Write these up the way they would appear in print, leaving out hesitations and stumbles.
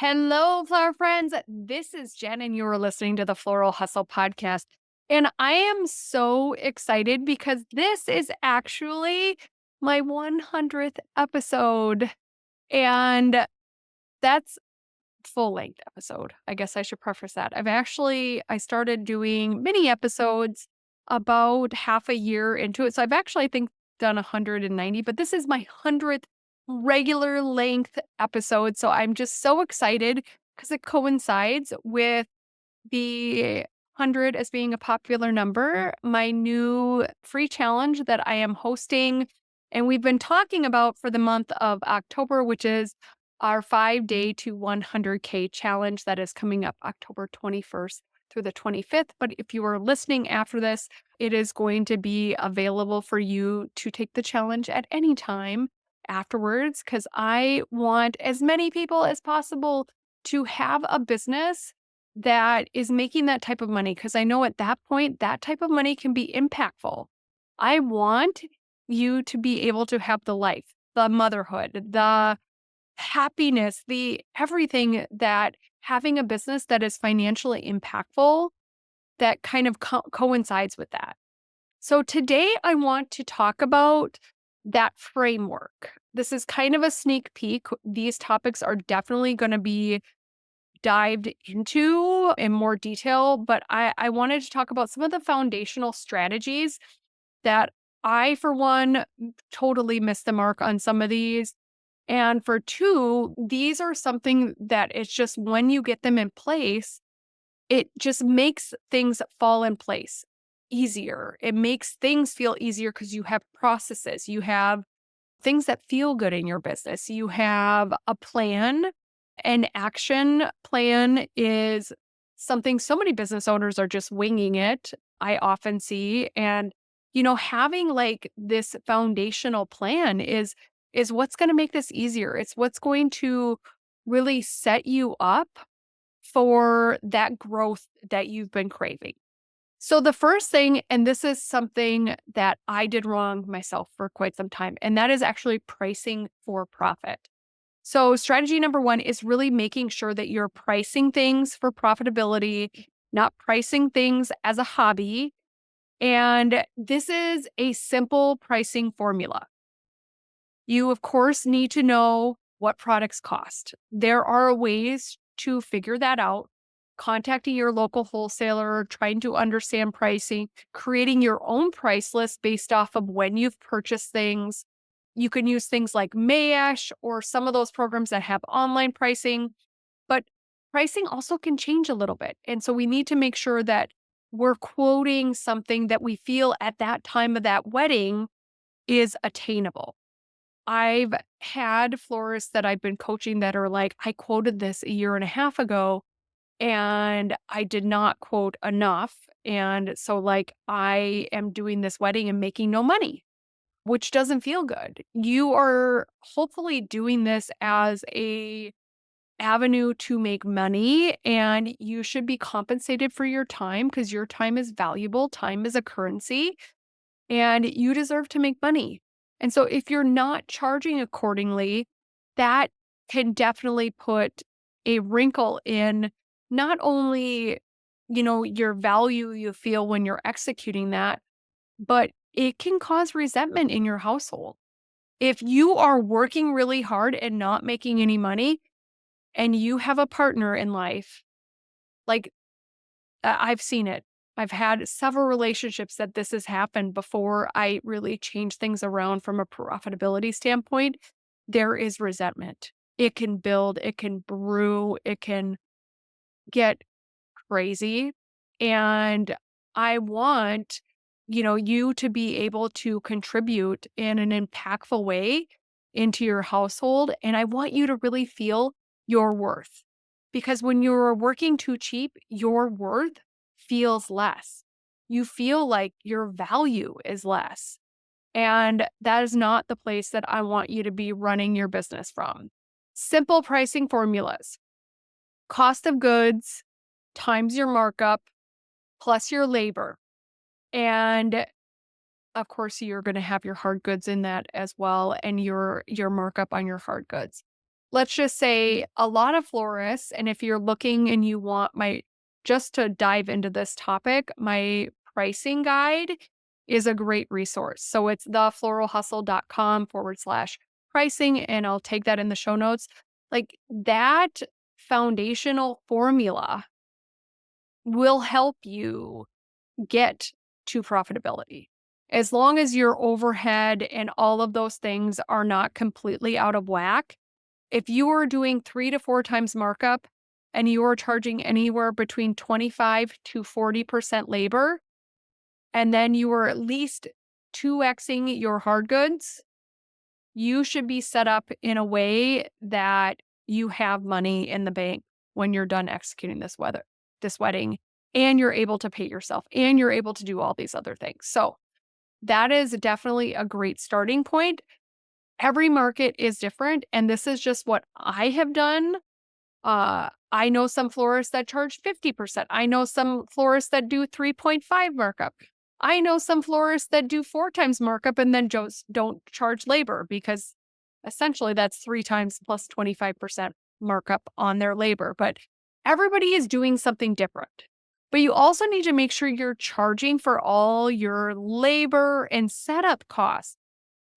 Hello, flower friends. This is Jen, and you are listening to the Floral Hustle podcast. And I am so excited because this is actually my 100th episode. And that's full length episode. I guess I should preface that. I started doing mini episodes about half a year into it. So I've actually, I think, done 190, but this is my 100th regular length episode. So I'm just so excited because it coincides with the 100 as being a popular number, my new free challenge that I am hosting and we've been talking about for the month of October, which is our 5-day to 100K challenge that is coming up October 21st through the 25th. But if you are listening after this, it is going to be available for you to take the challenge at any time afterwards because I want as many people as possible to have a business that is making that type of money, because I know at that point, that type of money can be impactful. I want you to be able to have the life, the motherhood, the happiness, the everything that having a business that is financially impactful that kind of coincides with that. So today I want to talk about that framework. This is kind of a sneak peek. These topics are definitely going to be dived into in more detail, but I wanted to talk about some of the foundational strategies that I, for one, totally missed the mark on some of these. And for two, these are something that it's just when you get them in place, it just makes things fall in place easier. It makes things feel easier because you have processes, you have things that feel good in your business, you have a plan. An action plan is something so many business owners are just winging it, I often see. And, having like this foundational plan is what's going to make this easier. It's what's going to really set you up for that growth that you've been craving. So the first thing, and this is something that I did wrong myself for quite some time, and that is actually pricing for profit. So strategy number one is really making sure that you're pricing things for profitability, not pricing things as a hobby. And this is a simple pricing formula. You, of course, need to know what products cost. There are ways to figure that out. Contacting your local wholesaler, trying to understand pricing, creating your own price list based off of when you've purchased things. You can use things like Mayash or some of those programs that have online pricing, but pricing also can change a little bit. And so we need to make sure that we're quoting something that we feel at that time of that wedding is attainable. I've had florists that I've been coaching that are like, I quoted this a year and a half ago and I did not quote enough. And so, like, I am doing this wedding and making no money, which doesn't feel good. You are hopefully doing this as a avenue to make money and you should be compensated for your time because your time is valuable. Time is a currency and you deserve to make money. And so if you're not charging accordingly, that can definitely put a wrinkle in not only, your value you feel when you're executing that, but it can cause resentment in your household. If you are working really hard and not making any money and you have a partner in life, like I've seen it. I've had several relationships that this has happened before I really change things around from a profitability standpoint. There is resentment. It can build, it can brew, it can get crazy. And I want, you to be able to contribute in an impactful way into your household. And I want you to really feel your worth. Because when you're working too cheap, your worth feels less. You feel like your value is less. And that is not the place that I want you to be running your business from. Simple pricing formulas: cost of goods times your markup plus your labor. And of course, you're going to have your hard goods in that as well and your markup on your hard goods. let's just say a lot of florists, and if you're looking and you want just to dive into this topic, my pricing guide is a great resource. So it's thefloralhustle.com/pricing, and I'll take that in the show notes. Like that foundational formula will help you get to profitability. As long as your overhead and all of those things are not completely out of whack, if you are doing 3 to 4 times markup and you are charging anywhere between 25 to 40% labor, and then you are at least 2xing your hard goods, you should be set up in a way that you have money in the bank when you're done executing this wedding, and you're able to pay yourself, and you're able to do all these other things. So that is definitely a great starting point. Every market is different, and this is just what I have done. I know some florists that charge 50%. I know some florists that do 3.5 markup. I know some florists that do 4 times markup and then just don't charge labor because essentially that's 3 times plus 25% markup on their labor. But everybody is doing something different. But you also need to make sure you're charging for all your labor and setup costs.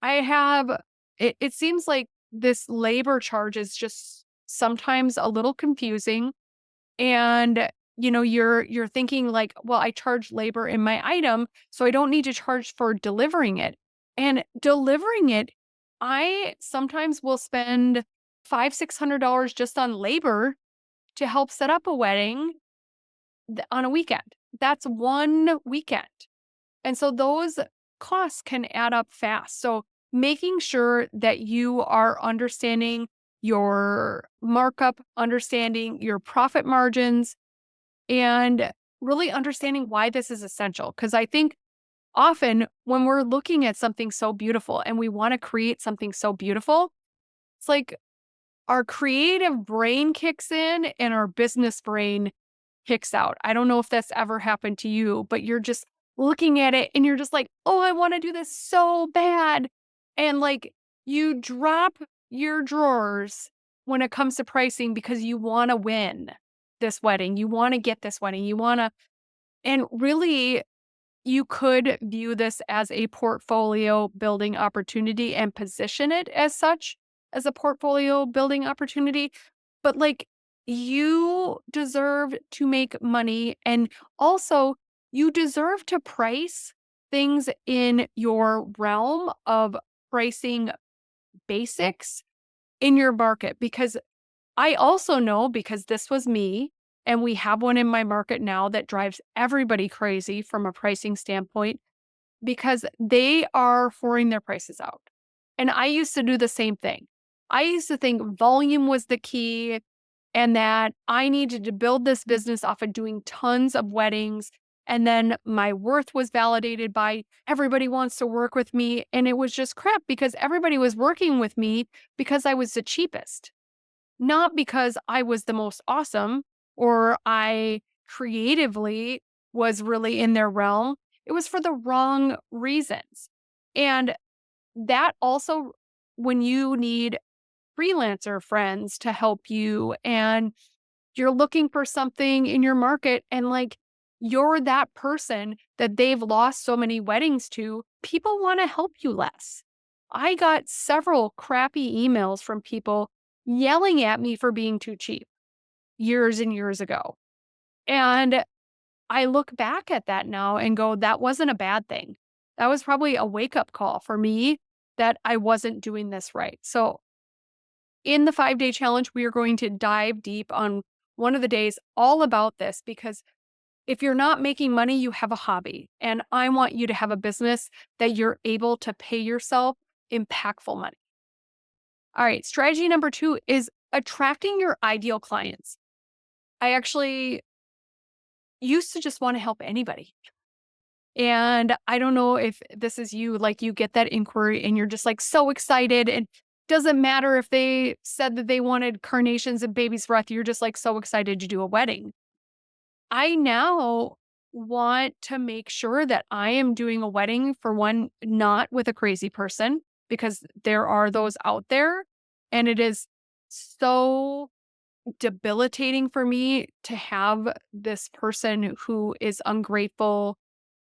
I have it seems like this labor charge is just sometimes a little confusing, and you're thinking like, well, I charge labor in my item, so I don't need to charge for delivering it. And delivering it, I sometimes will spend $500-600 just on labor to help set up a wedding on a weekend. That's one weekend. And so those costs can add up fast. So making sure that you are understanding your markup, understanding your profit margins, and really understanding why this is essential. Because I think often when we're looking at something so beautiful and we want to create something so beautiful, it's like our creative brain kicks in and our business brain kicks out. I don't know if that's ever happened to you, but you're just looking at it and you're just like, oh, I want to do this so bad. And like you drop your drawers when it comes to pricing because you want to win this wedding. You want to get this wedding. And really, you could view this as a portfolio building opportunity and position it as such, as a portfolio building opportunity. But like you deserve to make money, and also you deserve to price things in your realm of pricing basics in your market. Because I also know, because this was me, and we have one in my market now that drives everybody crazy from a pricing standpoint because they are whoring their prices out. And I used to do the same thing. I used to think volume was the key and that I needed to build this business off of doing tons of weddings. And then my worth was validated by everybody wants to work with me. And it was just crap because everybody was working with me because I was the cheapest, not because I was the most awesome or I creatively was really in their realm. It was for the wrong reasons. And that also, when you need freelancer friends to help you and you're looking for something in your market and like you're that person that they've lost so many weddings to, people want to help you less. I got several crappy emails from people yelling at me for being too cheap years and years ago. And I look back at that now and go, that wasn't a bad thing. That was probably a wake up call for me that I wasn't doing this right. So in the 5-day challenge, we are going to dive deep on one of the days all about this because if you're not making money, you have a hobby. And I want you to have a business that you're able to pay yourself impactful money. All right, strategy number 2 is attracting your ideal clients. I actually used to just want to help anybody. And I don't know if this is you, like you get that inquiry and you're just like so excited, and doesn't matter if they said that they wanted carnations and baby's breath, you're just like so excited to do a wedding. I now want to make sure that I am doing a wedding, for one, not with a crazy person, because there are those out there, and it is so debilitating for me to have this person who is ungrateful,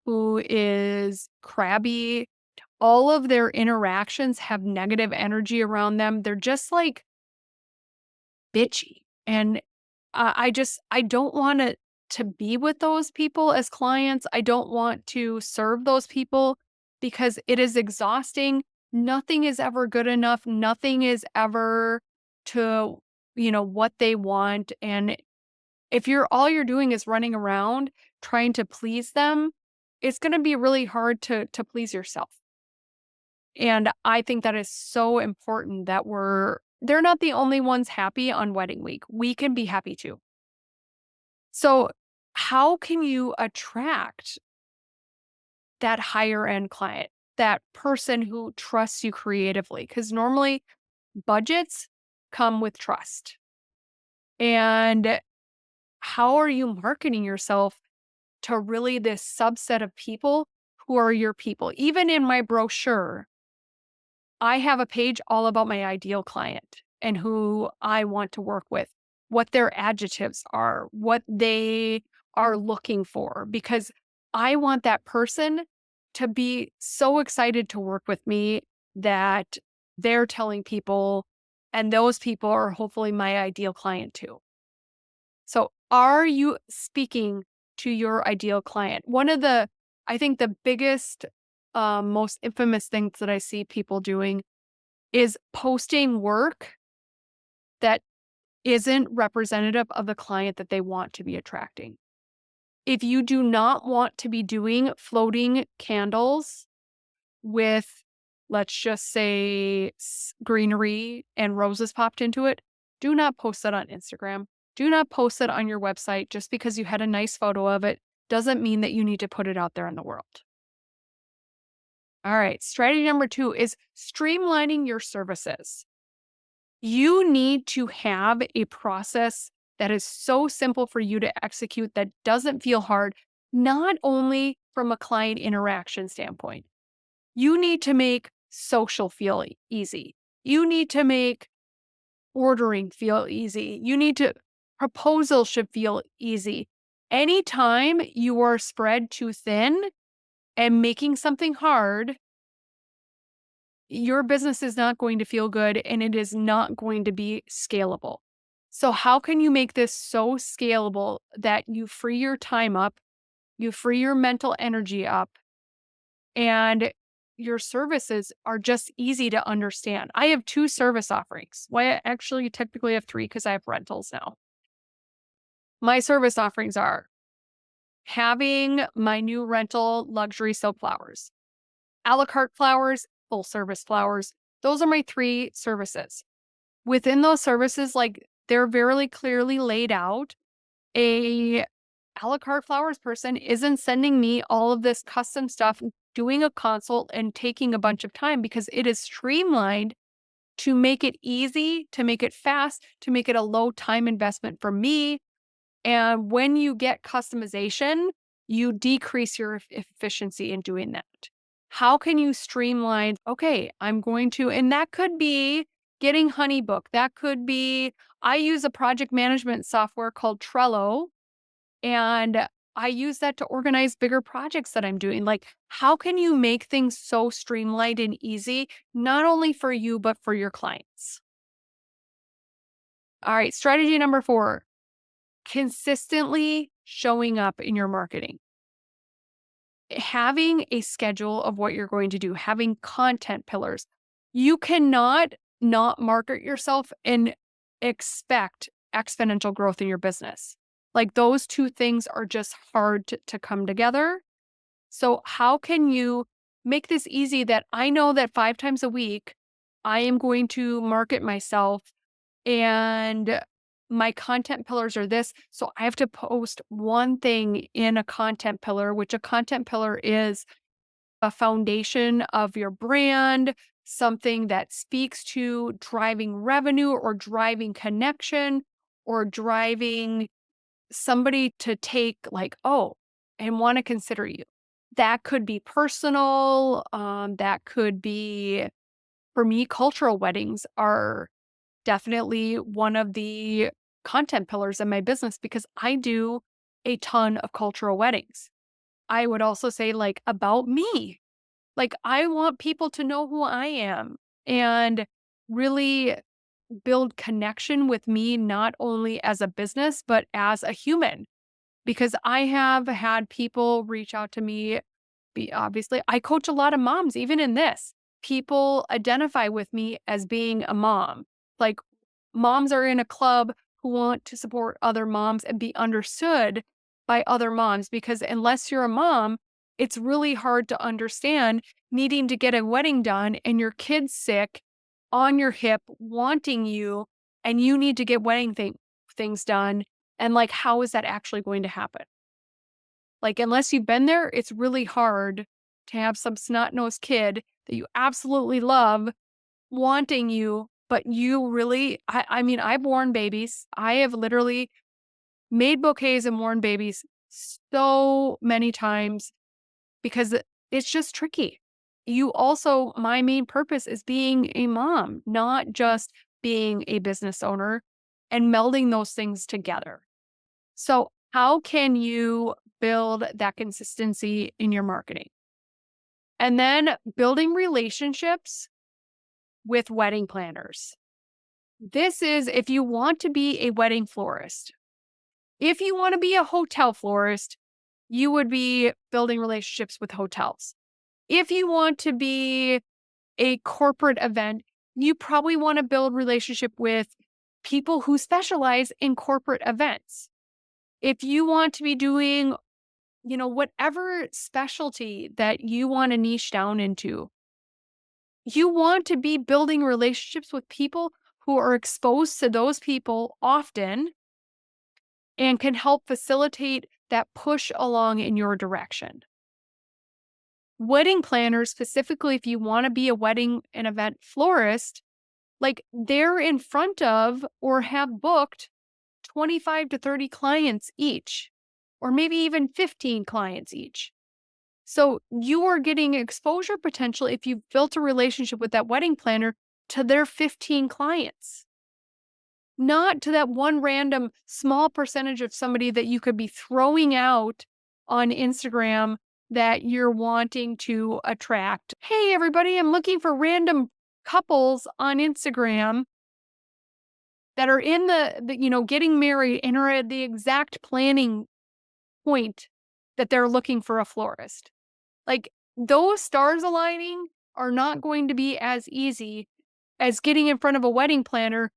who is crabby. All of their interactions have negative energy around them. They're just like bitchy. And I don't want to be with those people as clients. I don't want to serve those people because it is exhausting. Nothing is ever good enough. Nothing is ever to, what they want. And if all you're doing is running around trying to please them, it's going to be really hard to please yourself. And I think that is so important that they're not the only ones happy on wedding week. We can be happy too. So, how can you attract that higher end client, that person who trusts you creatively? Because normally budgets come with trust. And how are you marketing yourself to really this subset of people who are your people? Even in my brochure, I have a page all about my ideal client and who I want to work with, what their adjectives are, what they are looking for, because I want that person to be so excited to work with me that they're telling people, and those people are hopefully my ideal client too. So, are you speaking to your ideal client? I think the biggest, most infamous things that I see people doing is posting work that isn't representative of the client that they want to be attracting. If you do not want to be doing floating candles with, let's just say, greenery and roses popped into it, do not post that on Instagram. Do not post it on your website. Just because you had a nice photo of it doesn't mean that you need to put it out there in the world. All right. Strategy number 2 is streamlining your services. You need to have a process that is so simple for you to execute that doesn't feel hard, not only from a client interaction standpoint. You need to make social feel easy. You need to make ordering feel easy. Proposal should feel easy. Anytime you are spread too thin and making something hard, your business is not going to feel good and it is not going to be scalable. So, how can you make this so scalable that you free your time up, you free your mental energy up, and your services are just easy to understand? I have 2 service offerings. Well, I actually technically have 3 because I have rentals now. My service offerings are having my new rental luxury silk flowers, a la carte flowers, full service flowers. Those are my 3 services. Within those services, like, they're very clearly laid out. A la carte flowers person isn't sending me all of this custom stuff, doing a consult and taking a bunch of time because it is streamlined to make it easy, to make it fast, to make it a low time investment for me. And when you get customization, you decrease your efficiency in doing that. How can you streamline? Okay, and that could be getting Honeybook. That could be, I use a project management software called Trello, and I use that to organize bigger projects that I'm doing. Like, how can you make things so streamlined and easy, not only for you, but for your clients? All right, strategy number 4, consistently showing up in your marketing. Having a schedule of what you're going to do, having content pillars. You cannot not market yourself and expect exponential growth in your business. Like, those 2 things are just hard to come together. So, how can you make this easy that I know that 5 times a week I am going to market myself, and my content pillars are this. So I have to post one thing in a content pillar, which a content pillar is a foundation of your brand, something that speaks to driving revenue or driving connection or driving somebody to take, like, oh, and want to consider you. That could be personal. That could be, for me, cultural weddings are definitely one of the content pillars in my business because I do a ton of cultural weddings. I would also say, like, about me. Like, I want people to know who I am and really build connection with me, not only as a business, but as a human. Because I have had people reach out to me. Obviously, I coach a lot of moms, even in this. People identify with me as being a mom. Like, moms are in a club who want to support other moms and be understood by other moms because unless you're a mom, it's really hard to understand needing to get a wedding done and your kid's sick on your hip wanting you and you need to get things done. And like, how is that actually going to happen? Like, unless you've been there, it's really hard to have some snot-nosed kid that you absolutely love wanting you, but you really I mean, I've worn babies. I have literally made bouquets and worn babies so many times because it's just tricky. You also my main purpose is being a mom, not just being a business owner and melding those things together. So, how can you build that consistency in your marketing? And then building relationships with wedding planners. This is if you want to be a wedding florist. If you want to be a hotel florist, you would be building relationships with hotels. If you want to be a corporate event, you probably want to build relationship with people who specialize in corporate events. If you want to be doing, whatever specialty that you want to niche down into, you want to be building relationships with people who are exposed to those people often and can help facilitate that push along in your direction. Wedding planners, specifically, if you want to be a wedding and event florist, like they're in front of or have booked 25 to 30 clients each, or maybe even 15 clients each. So you are getting exposure potential if you've built a relationship with that wedding planner to their 15 clients, not to that one random small percentage of somebody that you could be throwing out on Instagram that you're wanting to attract. Hey, everybody, I'm looking for random couples on Instagram that are in getting married and are at the exact planning point that they're looking for a florist. Like, those stars aligning are not going to be as easy as getting in front of a wedding planner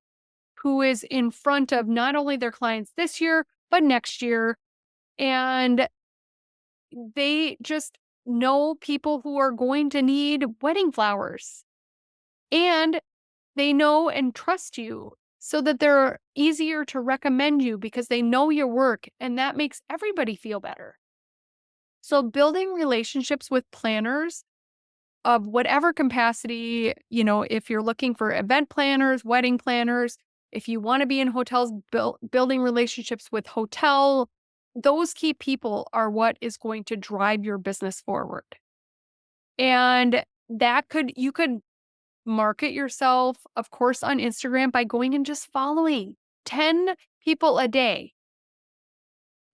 who is in front of not only their clients this year, but next year. And they just know people who are going to need wedding flowers. And they know and trust you so that they're easier to recommend you because they know your work. And that makes everybody feel better. So, building relationships with planners of whatever capacity, if you're looking for event planners, wedding planners, if you want to be in hotels, building relationships with those key people are what is going to drive your business forward. And you could market yourself, of course, on Instagram by going and just following 10 people a day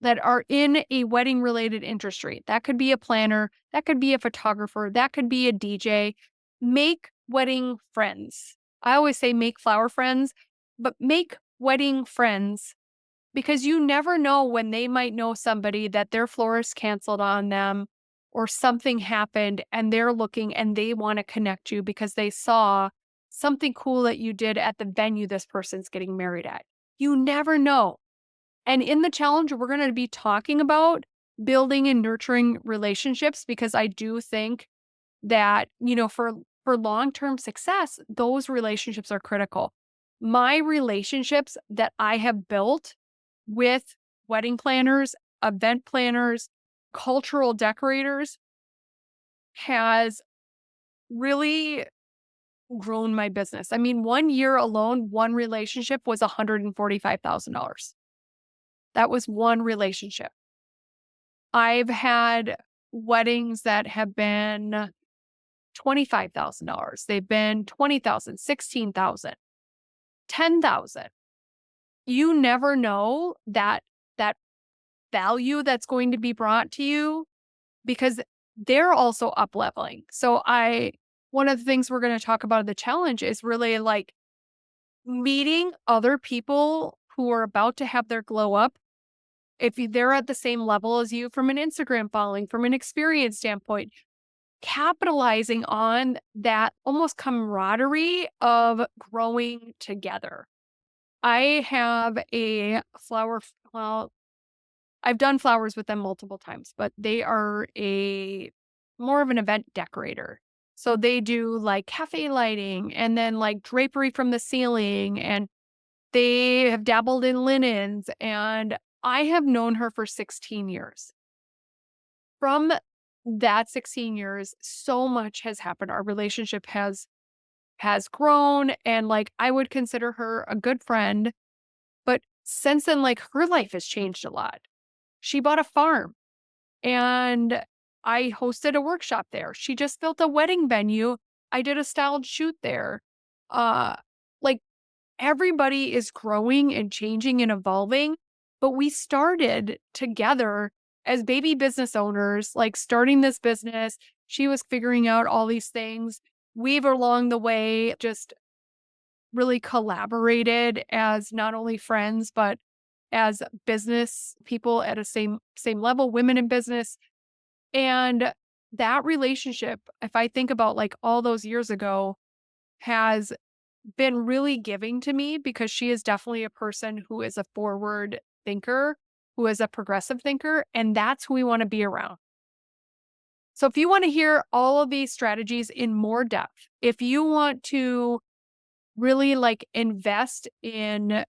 that are in a wedding related industry. That could be a planner, that could be a photographer, that could be a DJ. Make wedding friends. I always say make flower friends, but make wedding friends because you never know when they might know somebody that their florist canceled on them or something happened and they're looking and they want to connect you because they saw something cool that you did at the venue this person's getting married at. You never know. And in the challenge, we're going to be talking about building and nurturing relationships because I do think that, for long-term success, those relationships are critical. My relationships that I have built with wedding planners, event planners, cultural decorators has really grown my business. I mean, 1 year alone, one relationship was $145,000. That was one relationship. I've had weddings that have been $25,000. They've been $20,000, $16,000. 10,000. You never know that value that's going to be brought to you because they're also up leveling. So one of the things we're going to talk about in the challenge is really like meeting other people who are about to have their glow up. If they're at the same level as you from an Instagram following, from an experience standpoint, capitalizing on that almost camaraderie of growing together. I have a well, I've done flowers with them multiple times, but they are a more of an event decorator. So they do like cafe lighting and then like drapery from the ceiling, and they have dabbled in linens, and I have known her for 16 years. From that 16 years, so much has happened. Our relationship has grown, and like I would consider her a good friend, but since then like her life has changed a lot. She bought a farm, and I hosted a workshop there. She just built a wedding venue. I did a styled shoot there. Uh like everybody is growing and changing and evolving, but we started together as baby business owners, like starting this business. She was figuring out all these things. We've along the way just really collaborated as not only friends, but as business people at a same level, women in business. And that relationship, if I think about like all those years ago, has been really giving to me because she is definitely a person who is a forward thinker, who is a progressive thinker, and that's who we want to be around. So if you want to hear all of these strategies in more depth, if you want to really like invest in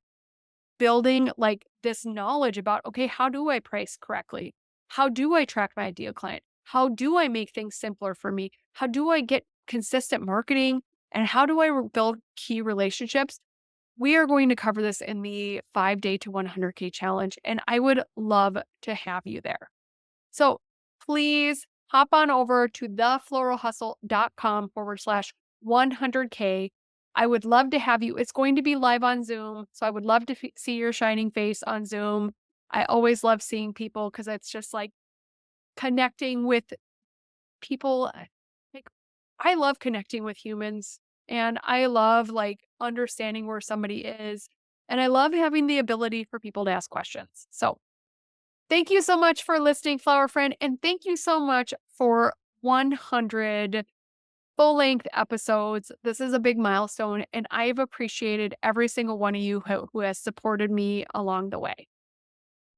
building like this knowledge about, okay, how do I price correctly? How do I track my ideal client? How do I make things simpler for me? How do I get consistent marketing? And how do I build key relationships? We are going to cover this in the 5 day to 100K challenge, and I would love to have you there. So please hop on over to thefloralhustle.com/100K. I would love to have you. It's going to be live on Zoom. So I would love to see your shining face on Zoom. I always love seeing people because it's just like connecting with people. Like, I love connecting with humans, and I love like understanding where somebody is. And I love having the ability for people to ask questions. So thank you so much for listening, Flower Friend. And thank you so much for 100 full length episodes. This is a big milestone, and I've appreciated every single one of you who has supported me along the way.